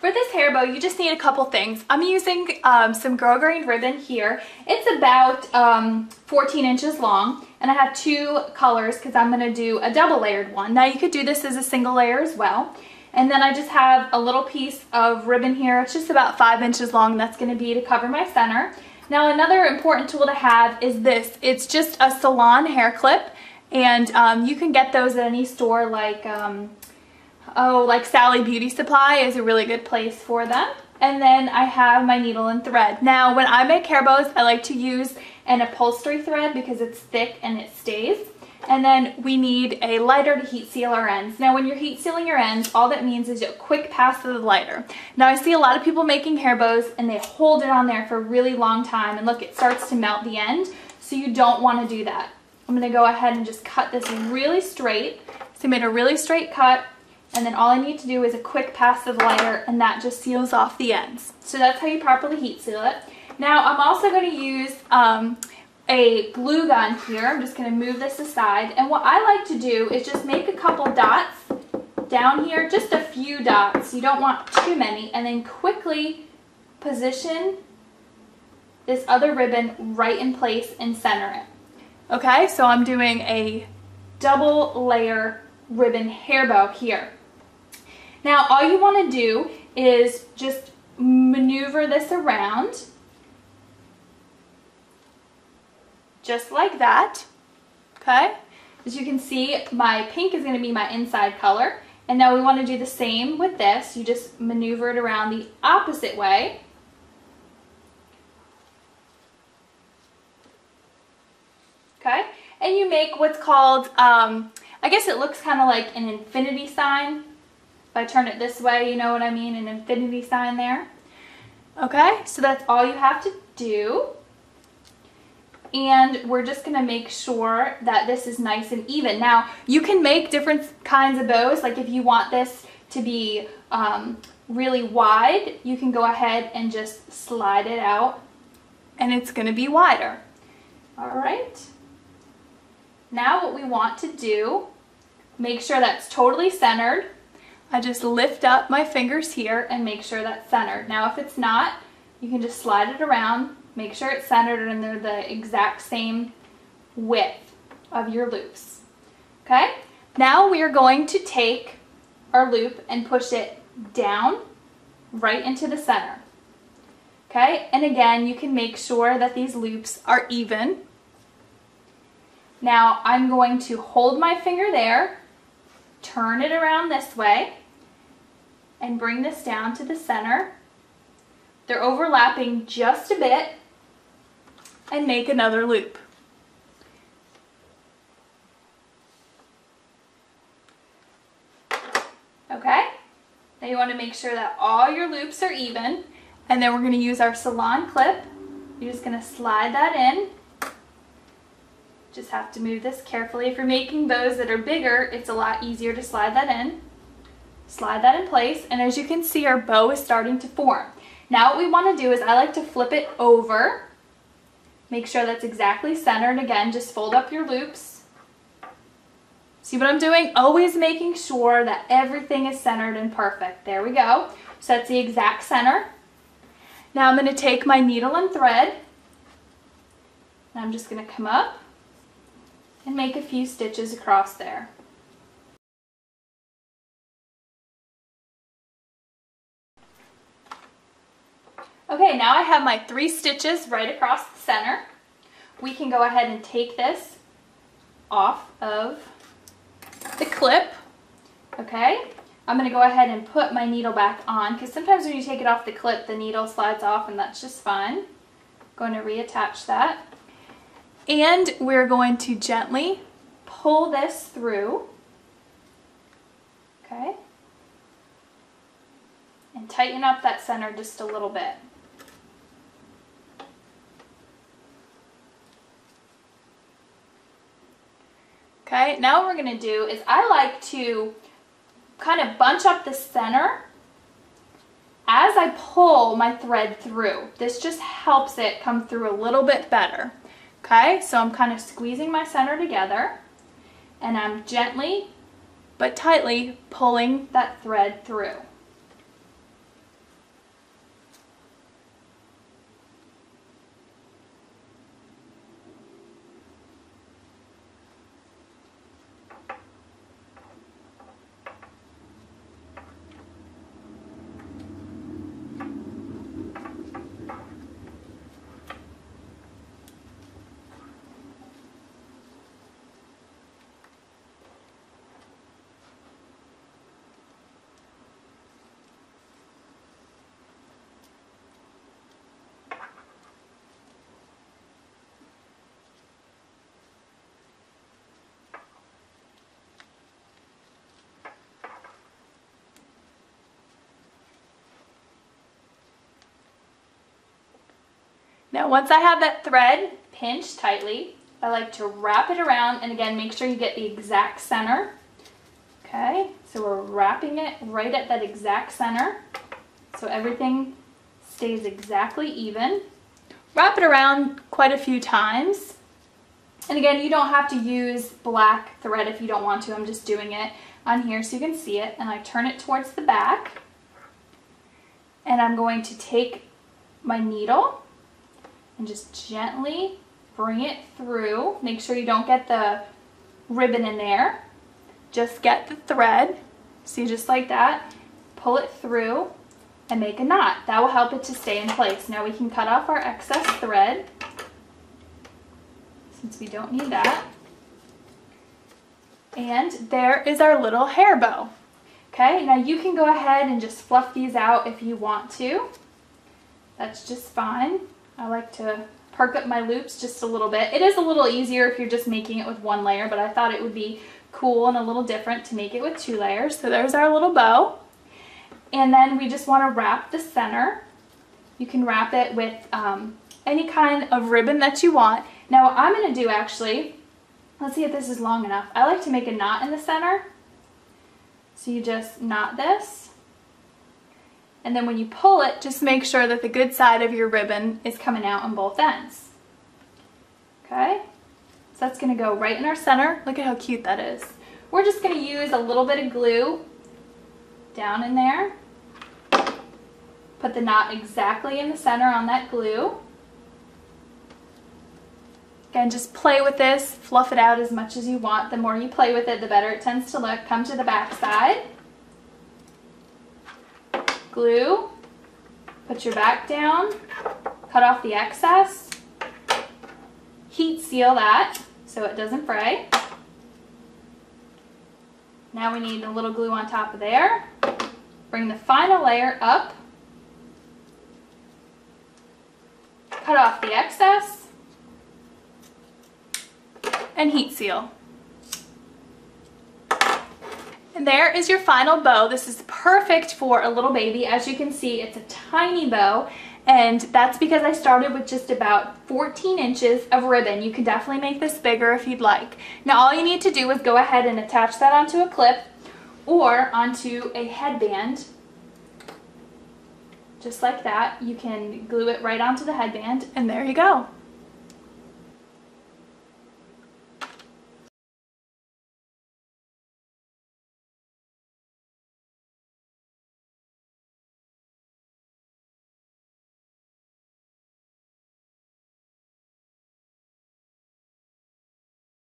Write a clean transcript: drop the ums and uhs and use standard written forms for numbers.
For this hair bow, you just need a couple things. I'm using some grosgrain ribbon here. It's about 14 inches long, and I have two colors because I'm going to do a double layered one. Now you could do this as a single layer as well. And then I just have a little piece of ribbon here. It's just about 5 inches long. That's going to be to cover my center. Now another important tool to have is this. It's just a salon hair clip, and you can get those at any store like like Sally Beauty Supply is a really good place for them. And then I have my needle and thread. Now when I make hair bows, I like to use an upholstery thread because it's thick and it stays. And then we need a lighter to heat seal our ends. Now when you're heat sealing your ends, all that means is a quick pass of the lighter. Now I see a lot of people making hair bows and they hold it on there for a really long time, and look, it starts to melt the end, so you don't want to do that. I'm going to go ahead and just cut this really straight. So I made a really straight cut, and then all I need to do is a quick pass of the lighter, and that just seals off the ends. So that's how you properly heat seal it. Now I'm also going to use a glue gun here. I'm just going to move this aside, and what I like to do is just make a couple dots down here, just a few dots. You don't want too many, and then quickly position this other ribbon right in place and center it. Okay, so I'm doing a double layer ribbon hair bow here. Now all you want to do is just maneuver this around just like that. Okay, as you can see, my pink is going to be my inside color, and now we want to do the same with this. You just maneuver it around the opposite way. Okay, and you make what's called, I guess it looks kind of like an infinity sign. If I turn it this way, you know what I mean, an infinity sign there. Okay, so that's all you have to do. And we're just going to make sure that this is nice and even. Now, you can make different kinds of bows. Like if you want this to be really wide, you can go ahead and just slide it out, and it's going to be wider. All right. Now what we want to do, make sure that's totally centered. I just lift up my fingers here and make sure that's centered. Now if it's not, you can just slide it around, make sure it's centered and they're the exact same width of your loops. Okay? Now we are going to take our loop and push it down right into the center. Okay? And again, you can make sure that these loops are even. Now I'm going to hold my finger there, turn it around this way, and bring this down to the center. They're overlapping just a bit, and make another loop. Okay? Now you want to make sure that all your loops are even, and then we're going to use our salon clip. You're just going to slide that in. Just have to move this carefully. If you're making bows that are bigger, it's a lot easier to slide that in. Slide that in place, and as you can see, our bow is starting to form. Now what we want to do is I like to flip it over. Make sure that's exactly centered. Again, just fold up your loops. See what I'm doing? Always making sure that everything is centered and perfect. There we go. So that's the exact center. Now I'm going to take my needle and thread, and I'm just going to come up and make a few stitches across there. Okay, now I have my 3 stitches right across the center. We can go ahead and take this off of the clip. Okay, I'm going to go ahead and put my needle back on, because sometimes when you take it off the clip, the needle slides off, and that's just fine. Going to reattach that. And we're going to gently pull this through. Okay, and tighten up that center just a little bit. Okay, now what we're going to do is I like to kind of bunch up the center as I pull my thread through. This just helps it come through a little bit better. Okay, so I'm kind of squeezing my center together, and I'm gently but tightly pulling that thread through. Now once I have that thread pinched tightly, I like to wrap it around, and again, make sure you get the exact center. Okay, so we're wrapping it right at that exact center so everything stays exactly even. Wrap it around quite a few times. And again, you don't have to use black thread if you don't want to. I'm just doing it on here so you can see it. And I turn it towards the back. And I'm going to take my needle and just gently bring it through. Make sure you don't get the ribbon in there. Just get the thread. See, just like that. Pull it through and make a knot. That will help it to stay in place. Now we can cut off our excess thread, since we don't need that. And there is our little hair bow. Okay, now you can go ahead and just fluff these out if you want to. That's just fine. I like to perk up my loops just a little bit. It is a little easier if you're just making it with one layer, but I thought it would be cool and a little different to make it with 2 layers. So there's our little bow. And then we just want to wrap the center. You can wrap it with any kind of ribbon that you want. Now what I'm going to do actually, let's see if this is long enough. I like to make a knot in the center. So you just knot this. And then when you pull it, just make sure that the good side of your ribbon is coming out on both ends. Okay? So that's going to go right in our center. Look at how cute that is. We're just going to use a little bit of glue down in there. Put the knot exactly in the center on that glue. Again, just play with this, fluff it out as much as you want. The more you play with it, the better it tends to look. Come to the back side. Glue. Put your back down. Cut off the excess. Heat seal that so it doesn't fray. Now we need a little glue on top of there. Bring the final layer up. Cut off the excess. And heat seal. And there is your final bow. This is perfect for a little baby. As you can see, it's a tiny bow, and that's because I started with just about 14 inches of ribbon. You can definitely make this bigger if you'd like. Now all you need to do is go ahead and attach that onto a clip or onto a headband. Just like that. You can glue it right onto the headband, and there you go.